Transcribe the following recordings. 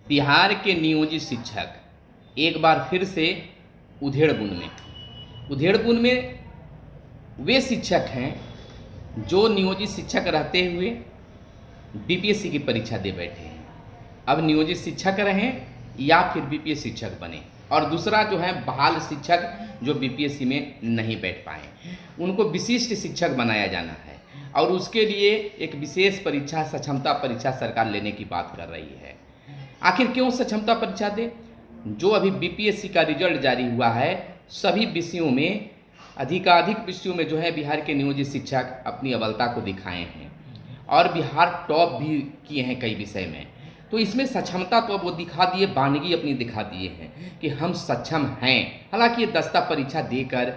बिहार के नियोजित शिक्षक एक बार फिर से उधेड़बुन में वे शिक्षक हैं जो नियोजित शिक्षक रहते हुए बीपीएससी की परीक्षा दे बैठे हैं। अब नियोजित शिक्षक रहें या फिर बीपीएससी शिक्षक बने, और दूसरा जो है बहाल शिक्षक जो बीपीएससी में नहीं बैठ पाए, उनको विशिष्ट शिक्षक बनाया जाना है। और उसके लिए एक विशेष परीक्षा सक्षमता परीक्षा सरकार लेने की बात कर रही है। आखिर क्यों सक्षमता परीक्षा दे? जो अभी बीपीएससी का रिजल्ट जारी हुआ है, सभी विषयों में अधिकाधिक विषयों में जो है बिहार के नियोजित शिक्षक अपनी अव्वलता को दिखाए हैं और बिहार टॉप भी किए हैं कई विषय में। तो इसमें सक्षमता तो अब वो दिखा दिए, बानगी अपनी दिखा दिए हैं कि हम सक्षम हैं। हालांकि ये दस्ता परीक्षा देकर,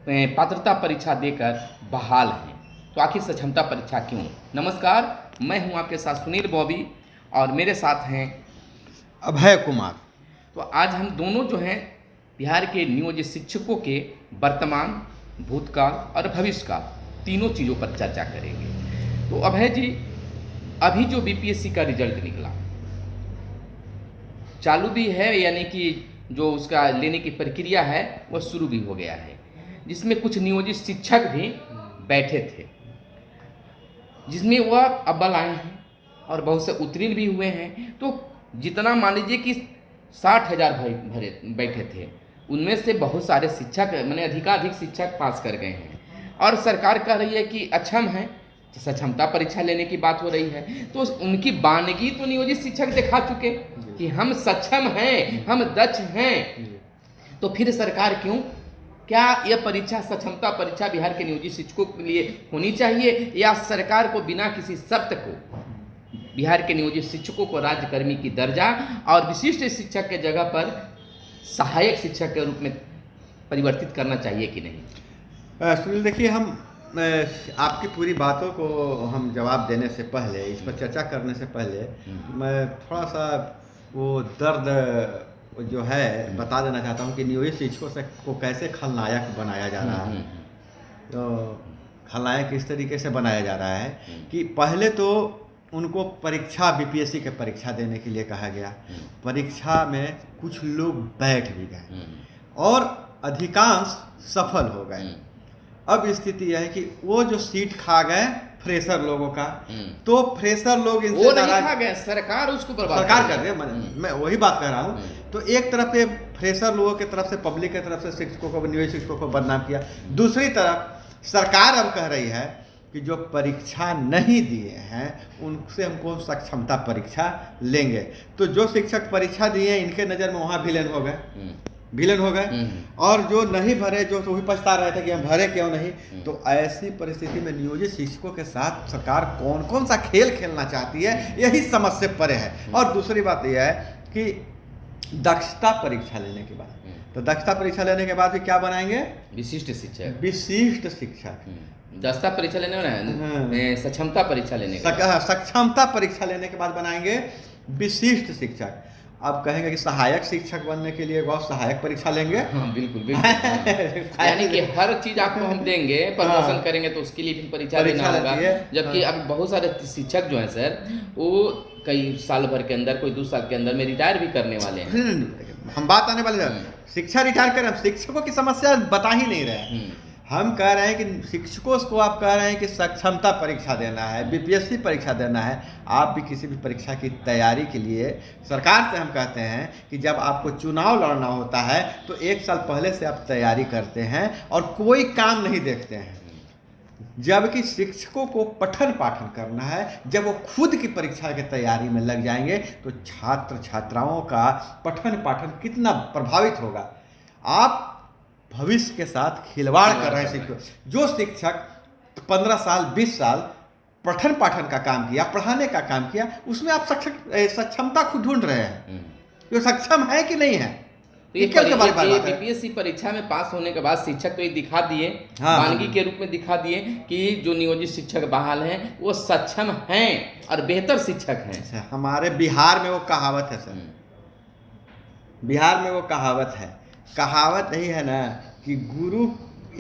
पात्रता परीक्षा देकर बहाल हैं। तो आखिर सक्षमता परीक्षा क्यों? नमस्कार, मैं हूं आपके साथ सुनील बॉबी और मेरे साथ हैं अभय कुमार। तो आज हम दोनों जो हैं बिहार के नियोजित शिक्षकों के वर्तमान, भूतकाल और भविष्यकाल तीनों चीज़ों पर चर्चा करेंगे। तो अभय जी, अभी जो बीपीएससी का रिजल्ट निकला चालू भी है, यानी कि जो उसका लेने की प्रक्रिया है वह शुरू भी हो गया है, जिसमें कुछ नियोजित शिक्षक भी बैठे थे, जिसमें वह अव्वल आए हैं और बहुत से उत्तीर्ण भी हुए हैं। तो जितना मान लीजिए कि 60,000 भरे बैठे थे, उनमें से बहुत सारे शिक्षक मैंने अधिकाधिक शिक्षक पास कर गए हैं। और सरकार कह रही है कि अक्षम है, सक्षमता परीक्षा लेने की बात हो रही है। तो उनकी बानगी तो नियोजित शिक्षक दिखा चुके कि हम सक्षम हैं, हम दक्ष हैं। तो फिर सरकार क्यों? क्या यह परीक्षा सक्षमता परीक्षा बिहार के नियोजित शिक्षकों के लिए होनी चाहिए, या सरकार को बिना किसी शर्त को बिहार के नियोजित शिक्षकों को राज्यकर्मी की दर्जा और विशिष्ट शिक्षक के जगह पर सहायक शिक्षक के रूप में परिवर्तित करना चाहिए कि नहीं? सुनील, देखिए, हम आपकी पूरी बातों को हम जवाब देने से पहले, इस पर चर्चा करने से पहले, मैं थोड़ा सा वो दर्द जो है बता देना चाहता हूँ कि नियोजित शिक्षकों को कैसे खलनायक बनाया जा रहा है। तो खलनायक इस तरीके से बनाया जा रहा है कि पहले तो उनको परीक्षा, बीपीएससी के परीक्षा देने के लिए कहा गया। परीक्षा में कुछ लोग बैठ भी गए और अधिकांश सफल हो गए। अब स्थिति यह है कि वो जो सीट खा गए फ्रेशर लोगों का, तो फ्रेशर लोग इनसे वो नहीं खा गए, सरकार उसको बर्बाद सरकार कर रही है। मैं वही बात कर रहा हूँ। तो एक तरफ से फ्रेशर लोगों की तरफ से, पब्लिक की तरफ से शिक्षकों को, नियोजित शिक्षकों को बदनाम किया। दूसरी तरफ सरकार अब कह रही है कि जो परीक्षा नहीं दिए हैं उनसे हमको सक्षमता परीक्षा लेंगे। तो जो शिक्षक परीक्षा दिए इनके नज़र में वहाँ विलेन हो गए, और जो नहीं भरे, जो तो वही पछता रहे थे कि हम भरे क्यों नहीं। तो ऐसी परिस्थिति में नियोजित शिक्षकों के साथ सरकार कौन कौन सा खेल खेलना चाहती है, यही समझ से परे है। और दूसरी बात यह है कि दक्षता परीक्षा लेने के बाद, तो दक्षता परीक्षा लेने के बाद भी क्या बनाएंगे? विशिष्ट शिक्षक। दस्ता परीक्षा लेने में सक्षमता परीक्षा लेने सक्षमता परीक्षा लेने के बाद बनाएंगे विशिष्ट शिक्षक। अब कहेंगे कि सहायक शिक्षक बनने के लिए बहुत सहायक परीक्षा लेंगे। हाँ, बिल्कुल यानी कि हर चीज आपको हम देंगे, प्रमोशन करेंगे तो उसके लिए भी परीक्षा देना होगा। जबकि अब बहुत सारे शिक्षक जो हैं सर, वो कई साल भर के अंदर, कोई 2 साल के अंदर में रिटायर भी करने वाले हैं। हम बात आने वाले शिक्षा रिटायर कर रहे हैं, शिक्षकों की समस्या बता ही नहीं रहे। हम कह रहे हैं कि शिक्षकों को आप कह रहे हैं कि सक्षमता परीक्षा देना है, बीपीएससी परीक्षा देना है। आप भी किसी भी परीक्षा की तैयारी के लिए सरकार से हम कहते हैं कि जब आपको चुनाव लड़ना होता है तो 1 साल पहले से आप तैयारी करते हैं और कोई काम नहीं देखते हैं। जबकि शिक्षकों को पठन पाठन करना है। जब वो खुद की परीक्षा की तैयारी में लग जाएंगे तो छात्र छात्राओं का पठन पाठन कितना प्रभावित होगा। आप भविष्य के साथ खिलवाड़ कर रहे हैं शिक्षक। जो शिक्षक 15 साल 20 साल पठन पाठन का काम किया, पढ़ाने का काम किया, उसमें आप सक्षमता खुद ढूंढ रहे हैं, जो सक्षम है कि नहीं है। बीपीएससी परीक्षा में पास होने के बाद शिक्षक तो ये दिखा दिए, मानगी के रूप में दिखा दिए कि जो नियोजित शिक्षक बहाल हैं वो सक्षम हैं और बेहतर शिक्षक हैं। हमारे बिहार में वो कहावत है सर, बिहार में वो कहावत यही है ना कि गुरु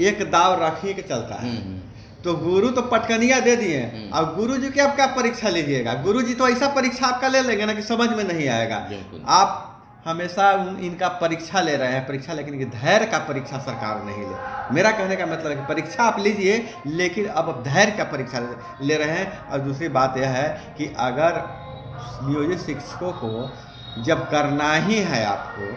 एक दाव रखिए के चलता है। तो गुरु तो पटकनिया दे दिए, अब गुरु जी की आप क्या परीक्षा लीजिएगा? गुरु जी तो ऐसा परीक्षा आपका ले लेंगे ना कि समझ में नहीं आएगा। आप हमेशा इनका परीक्षा ले रहे हैं, परीक्षा, लेकिन इनके धैर्य का परीक्षा सरकार नहीं ले। मेरा कहने का मतलब है कि परीक्षा आप लीजिए, लेकिन अब धैर्य का परीक्षा ले रहे हैं। और दूसरी बात यह है कि अगर नियोजित शिक्षकों को जब करना ही है आपको,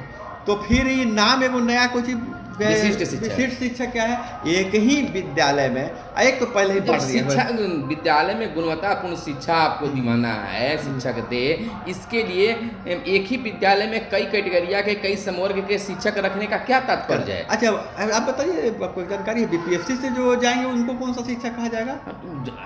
तो फिर ये नाम एवं नया कुछ विशिष्ट शिक्षक क्या है? एक ही विद्यालय में, एक तो पहले ही पढ़ शिक्षा विद्यालय में गुणवत्तापूर्ण शिक्षा आपको दिवाना है, शिक्षक दे, इसके लिए एक ही विद्यालय में कई कैटेगरिया के, कई समवर्ग के शिक्षक रखने का क्या तात्पर्य है? अच्छा, आप बताइए, आपको जानकारी है बीपीएससी से जो जाएंगे उनको कौन सा शिक्षक कहा जाएगा?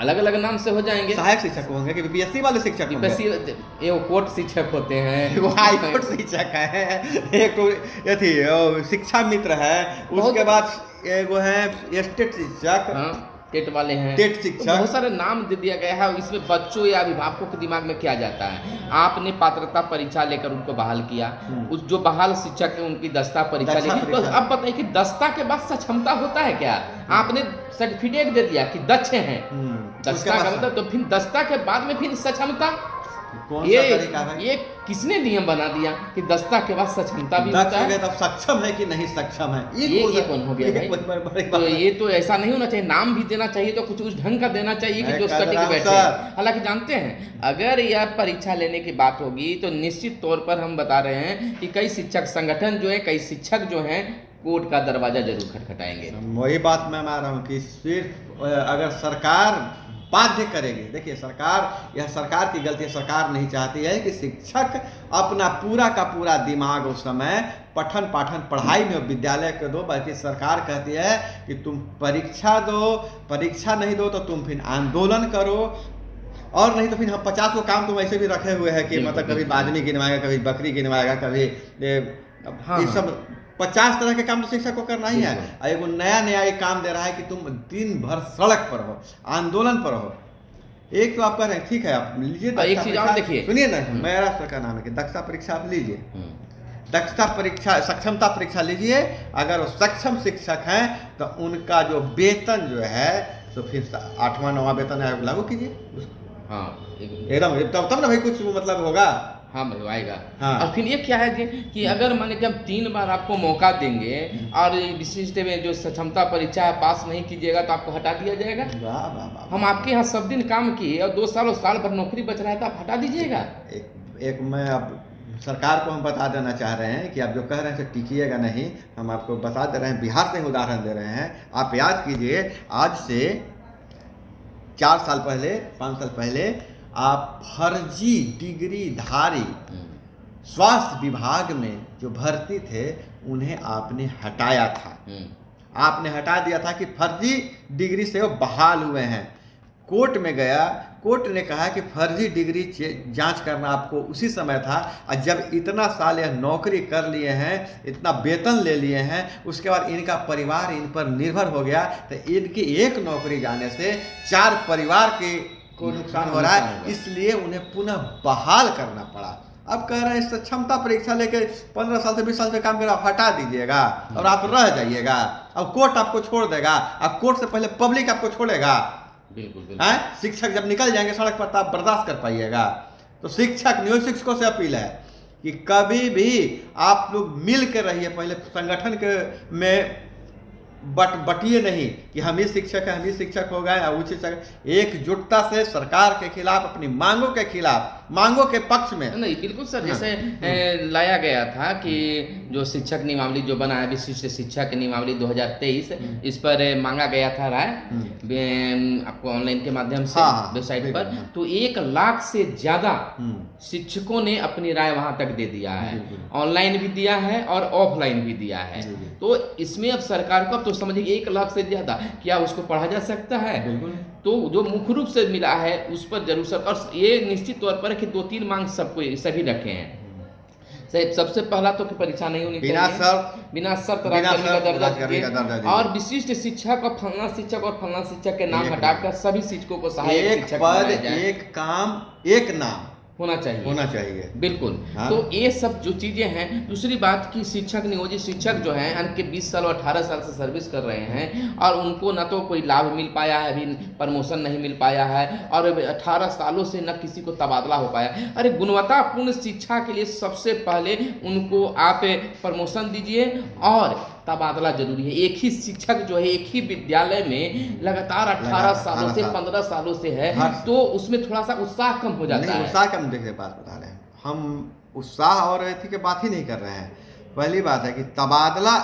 अलग अलग नाम से हो जाएंगे। सहायक शिक्षक होंगे कि बीपीएससी वाले शिक्षक होंगे? ये कोर्ट शिक्षक होते हैं, वो हाई कोर्ट शिक्षक है, एक शिक्षा मित्र है, उसके बाद एगो है स्टेट शिक्षक, टेट वाले हैं, टेट शिक्षक, तो बहुत सारे नाम दे दिया गया है। इसमें बच्चों या अभिभावकों के दिमाग में क्या जाता है? आपने पात्रता परीक्षा लेकर उनको बहाल किया, उस जो बहाल शिक्षक है उनकी दस्ता परीक्षा लेकर, तो अब बताइए कि दस्ता के बाद सक्षमता होता है क्या? आपने सर्टिफिकेट दे दिया कि दक्ष हैं, दस्ता का मतलब, तो फिर दस्ता के बाद में फिर सक्षमता, ये किसने नियम बना दिया कि दस्ता के बाद सक्षमता भी होता है? तब सक्षम है कि नहीं सक्षम है, ये कौन हो गया भाई? तो ये तो ऐसा नहीं होना चाहिए। नाम भी देना चाहिए तो कुछ उस ढंग का देना चाहिए कि जो सटीक बैठे। हालांकि जानते हैं, अगर यह परीक्षा लेने की बात होगी तो निश्चित तौर पर हम बता रहे हैं कि कई शिक्षक संगठन जो है, कई शिक्षक जो हैं, कोर्ट का दरवाजा जरूर खटखटाएंगे। वही बात मैं मान रहा हूँ कि सिर्फ अगर सरकार बाध्य करेगी, देखिए यह सरकार की गलती है। सरकार नहीं चाहती है कि शिक्षक अपना पूरा का पूरा दिमाग उस समय पठन पाठन पढ़ाई में विद्यालय को दो, बल्कि सरकार कहती है कि तुम परीक्षा दो, परीक्षा नहीं दो तो तुम फिर आंदोलन करो, और नहीं तो फिर हम 50 काम तुम ऐसे भी रखे हुए हैं कि मतलब कभी आदमी गिनवाएगा, कभी बकरी गिनवाएगा, कभी ये सब 50 तरह के काम तो शिक्षक को करना ही है। और एगो नया एक काम दे रहा है कि तुम दिन भर सड़क पर हो, आंदोलन पर हो। एक तो आप कह रहे हैं ठीक है, आप लीजिए, एक चीज और देखिए, सुनिए ना, महाराष्ट्र का नाम है कि दक्षता परीक्षा आप लीजिए, दक्षता परीक्षा, सक्षमता परीक्षा लीजिए। अगर वो सक्षम शिक्षक हैं तो उनका जो वेतन जो है तो फिर 8वां 9वां वेतन आयोग लागू कीजिए। हाँ एकदम, तब ना भाई कुछ मतलब होगा। हाँ भाई आएगा। हाँ। और फिर ये क्या है जी कि अगर माने कि हम 3 बार आपको मौका देंगे और विशिष्ट में जो सक्षमता परीक्षा है पास नहीं कीजिएगा तो आपको हटा दिया जाएगा। हम आपके यहाँ सब दिन काम किए और 2 साल और साल भर नौकरी बच रहा है तो आप हटा दीजिएगा। एक मैं अब सरकार को हम बता देना चाह रहे हैं कि आप जो कह रहे हैं टिकिएगा नहीं, हम आपको बता दे रहे हैं, बिहार से उदाहरण दे रहे हैं। आप याद कीजिए, आज से 4 साल पहले, 5 साल पहले आप फर्जी डिग्रीधारी स्वास्थ्य विभाग में जो भर्ती थे उन्हें आपने हटाया था। आपने हटा दिया था कि फर्जी डिग्री से वो बहाल हुए हैं। कोर्ट में गया, कोर्ट ने कहा कि फर्जी डिग्री जांच करना आपको उसी समय था, और जब इतना साल यह नौकरी कर लिए हैं, इतना वेतन ले लिए हैं, उसके बाद इनका परिवार इन पर निर्भर हो गया, तो इनकी एक नौकरी जाने से 4 परिवार के को नुकसान हो रहा है, इसलिए उन्हें पुनः बहाल करना पड़ा। अब कह रहे हैं सक्षमता परीक्षा लेके 15 साल से 20 साल से काम कर आप हटा दीजिएगा और आप रह जाइएगा। अब कोर्ट आपको छोड़ देगा, अब कोर्ट से पहले पब्लिक आपको छोड़ेगा। बिल्कुल है, शिक्षक जब निकल जाएंगे सड़क पर तो आप बर्दाश्त कर पाइएगा। तो शिक्षक, नियोजित शिक्षकों से अपील है कि कभी भी आप लोग मिल के रहिए, पहले संगठन के में बटिए नहीं कि हम ही शिक्षक हैं, हम ही शिक्षक हो गए, उच्च शिक्षक। एकजुटता से सरकार के खिलाफ, अपनी मांगों के खिलाफ, मांगों के पक्ष में नहीं। बिल्कुल सर, जैसे लाया गया था कि जो शिक्षक नियमावली जो बना है, विशिष्ट शिक्षक नियमावली 2023, इस पर मांगा गया था राय आपको ऑनलाइन के माध्यम से वेबसाइट पर, तो 1 लाख से ज्यादा शिक्षकों ने अपनी राय वहां तक दे दिया है। ऑनलाइन भी दिया है और ऑफलाइन भी दिया है। तो इसमें अब सरकार को, अब तो समझिए 1 लाख से ज्यादा, क्या उसको पढ़ा जा सकता है? तो जो मुख्य रूप से मिला है उस पर जरूर सर, और ये निश्चित तौर पर कि 2-3 मांग सबको सभी रखे हैं। सबसे पहला तो कि परीक्षा नहीं होनी चाहिए, बिना शर्त का दर्जा, और विशिष्ट शिक्षक और फलना शिक्षक के नाम हटाकर सभी शिक्षकों को सहायक शिक्षक पद, एक काम, एक नाम, होना चाहिए। बिल्कुल। हाँ। तो ये सब जो चीज़ें हैं, दूसरी बात कि शिक्षक, नियोजित शिक्षक जो हैं यानी कि 20 साल और 18 साल से सर्विस कर रहे हैं और उनको न तो कोई लाभ मिल पाया है, अभी प्रमोशन नहीं मिल पाया है, और 18 सालों से न किसी को तबादला हो पाया। अरे गुणवत्तापूर्ण शिक्षा के लिए सबसे पहले उनको आप प्रमोशन दीजिए और तबादला जरूरी है। एक ही शिक्षक जो है एक ही विद्यालय में लगातार 18 सालों से 15 सालों से है, तो उसमें थोड़ा सा उत्साह कम हो जाता है। उत्साह कम, देखिए बात बता रहे हैं हम, उत्साह और एथी की बात ही नहीं कर रहे हैं। पहली बात है कि तबादला,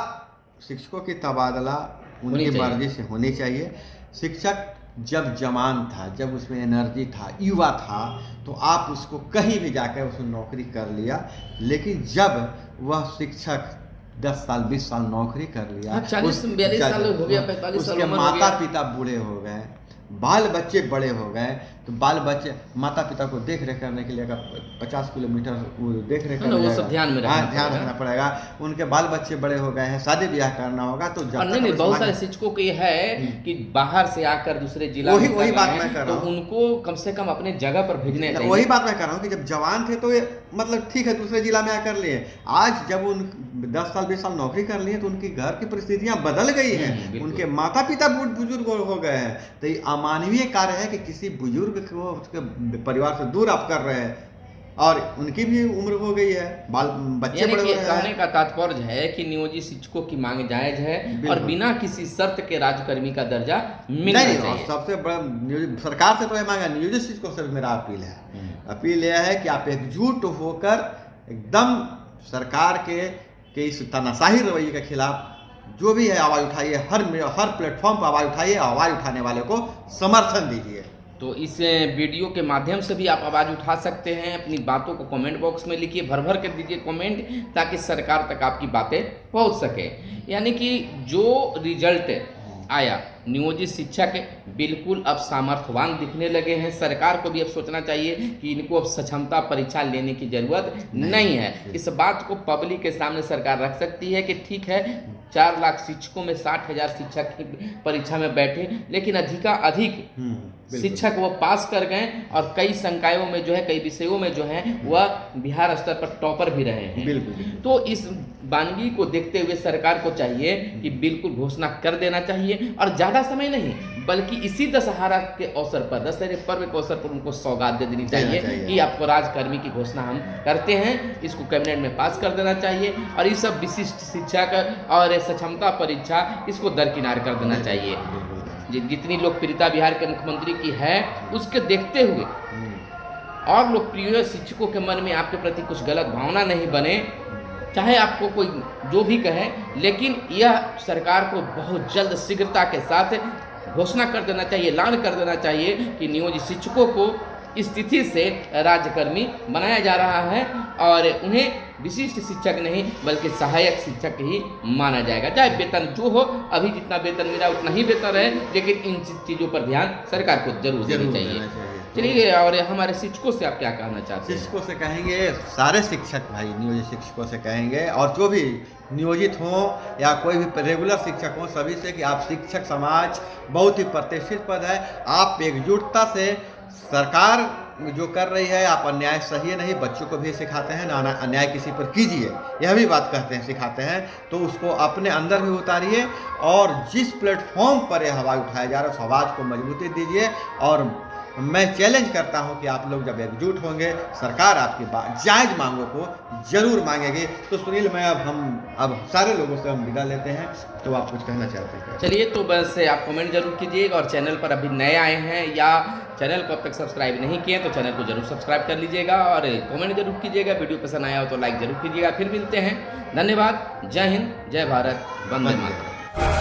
शिक्षकों की तबादला उनकी मर्जी से होनी चाहिए। शिक्षक जब जवान था, जब उसमें एनर्जी था, युवा था, तो आप उसको कहीं भी जाकर उसने नौकरी कर लिया। लेकिन जब वह शिक्षक 10 साल 20 साल नौकरी कर लिया, 40-42 साल हो गया, 45 साल उसके माता पिता बूढ़े हो गए, बाल बच्चे बड़े हो गए, तो बाल बच्चे माता पिता को देख रेख करने के लिए अगर 50 किलोमीटर देख रेख करना, वो सब ध्यान में रखना पड़ेगा। उनके बाल बच्चे बड़े हो गए हैं, शादी ब्याह करना होगा, तो नहीं, बहुत सारे शिक्षकों को ये है कि बाहर से आकर दूसरे जिला वही बात मैं कर रहा हूँ, तो उनको कम से कम अपने जगह पर भेजने चाहिए। वही बात मैं कर रहा हूँ कि जब जवान थे तो ये मतलब ठीक है, दूसरे जिला में आकर लिए। आज जब उन 10 साल 20 साल नौकरी कर लिए तो उनकी घर की परिस्थितियां बदल गई हैं, उनके माता पिता बुजुर्ग हो गए हैं। तो ये अमानवीय कार्य है कि किसी बुजुर्ग को उसके परिवार से दूर आप कर रहे हैं, और उनकी भी उम्र हो गई है, बाल बच्चे बड़े हो गए हैं। कहने का तात्पर्य है कि नियोजित शिक्षकों की मांग जायज है और बिना किसी शर्त के राजकर्मी का दर्जा मिलना चाहिए। सबसे बड़ा सरकार से तो ये मांगा, नियोजित शिक्षकों से मेरा अपील है, अपील यह है कि आप एकजुट होकर एकदम सरकार के इस तानाशाही रवैये के खिलाफ जो भी है आवाज़ उठाइए, हर प्लेटफॉर्म पर आवाज़ उठाइए, आवाज़ उठाने वाले को समर्थन दीजिए। तो इस वीडियो के माध्यम से भी आप आवाज़ उठा सकते हैं, अपनी बातों को कमेंट बॉक्स में लिखिए, भर भर कर दीजिए कमेंट, ताकि सरकार तक आपकी बातें पहुंच सके। यानी कि जो रिजल्ट आया, नियोजित शिक्षक बिल्कुल अब सामर्थ्यवान दिखने लगे हैं। सरकार को भी अब सोचना चाहिए कि इनको अब सक्षमता परीक्षा लेने की जरूरत नहीं है। इस बात को पब्लिक के सामने सरकार रख सकती है कि ठीक है, 4 लाख शिक्षकों में 60,000 शिक्षक की परीक्षा में बैठे, लेकिन अधिक शिक्षक वो पास कर गए और कई संकायों में जो है, कई विषयों में जो है वह बिहार स्तर पर टॉपर भी रहे हैं। बिल्कुल। तो इस वानगी को देखते हुए सरकार को चाहिए कि बिल्कुल घोषणा कर देना चाहिए, और ज़्यादा समय नहीं बल्कि इसी दशहरा के अवसर पर, दशहरे पर्व के अवसर पर उनको सौगात दे देनी चाहिए कि आपको राजकर्मी की घोषणा हम करते हैं। इसको कैबिनेट में पास कर देना चाहिए और ये सब विशिष्ट शिक्षक और सक्षमता परीक्षा इसको दरकिनार कर देना चाहिए। जितनी लोकप्रियता बिहार के मुख्यमंत्री की है, उसके देखते हुए और लोकप्रिय शिक्षकों के मन में आपके प्रति कुछ गलत भावना नहीं बने, चाहे आपको कोई जो भी कहे, लेकिन यह सरकार को बहुत जल्द शीघ्रता के साथ घोषणा कर देना चाहिए, ऐलान कर देना चाहिए कि नियोजित शिक्षकों को इस तिथि से राज्यकर्मी बनाया जा रहा है और उन्हें विशिष्ट शिक्षक नहीं बल्कि सहायक शिक्षक ही माना जाएगा। चाहे वेतन जो हो, अभी जितना वेतन मिला उतना ही बेहतर है, लेकिन इन चीज़ों पर ध्यान सरकार को जरूर देना चाहिए। चलिए, और हमारे शिक्षकों से आप क्या कहना चाहते हैं? शिक्षकों से कहेंगे, सारे शिक्षक भाई नियोजित शिक्षकों से कहेंगे, और जो भी नियोजित हों या कोई भी रेगुलर शिक्षक हों, सभी से कि आप शिक्षक समाज बहुत ही प्रतिष्ठित पद है, आप एकजुटता से सरकार जो कर रही है, आप अन्याय सही नहीं, बच्चों को भी सिखाते हैं ना, अन्याय किसी पर कीजिए, यह भी बात कहते हैं, सिखाते हैं, तो उसको अपने अंदर भी उतारिए और जिस प्लेटफॉर्म पर यह आवाज़ उठाया जा रहा है उस आवाज़ को मजबूती दीजिए। और मैं चैलेंज करता हूं कि आप लोग जब एकजुट होंगे, सरकार आपकी जायज़ मांगों को जरूर मांगेगी। तो सुनील, मैं अब सारे लोगों से हम विदा लेते हैं, तो आप कुछ कहना चाहते हैं? चलिए, तो बस आप कमेंट जरूर कीजिएगा, और चैनल पर अभी नए आए हैं या चैनल को अब तक सब्सक्राइब नहीं किए तो चैनल को जरूर सब्सक्राइब कर लीजिएगा और कमेंट जरूर कीजिएगा। वीडियो पसंद आया हो तो लाइक जरूर कीजिएगा। फिर मिलते हैं, धन्यवाद, जय हिंद, जय भारत, वंदे मातरम।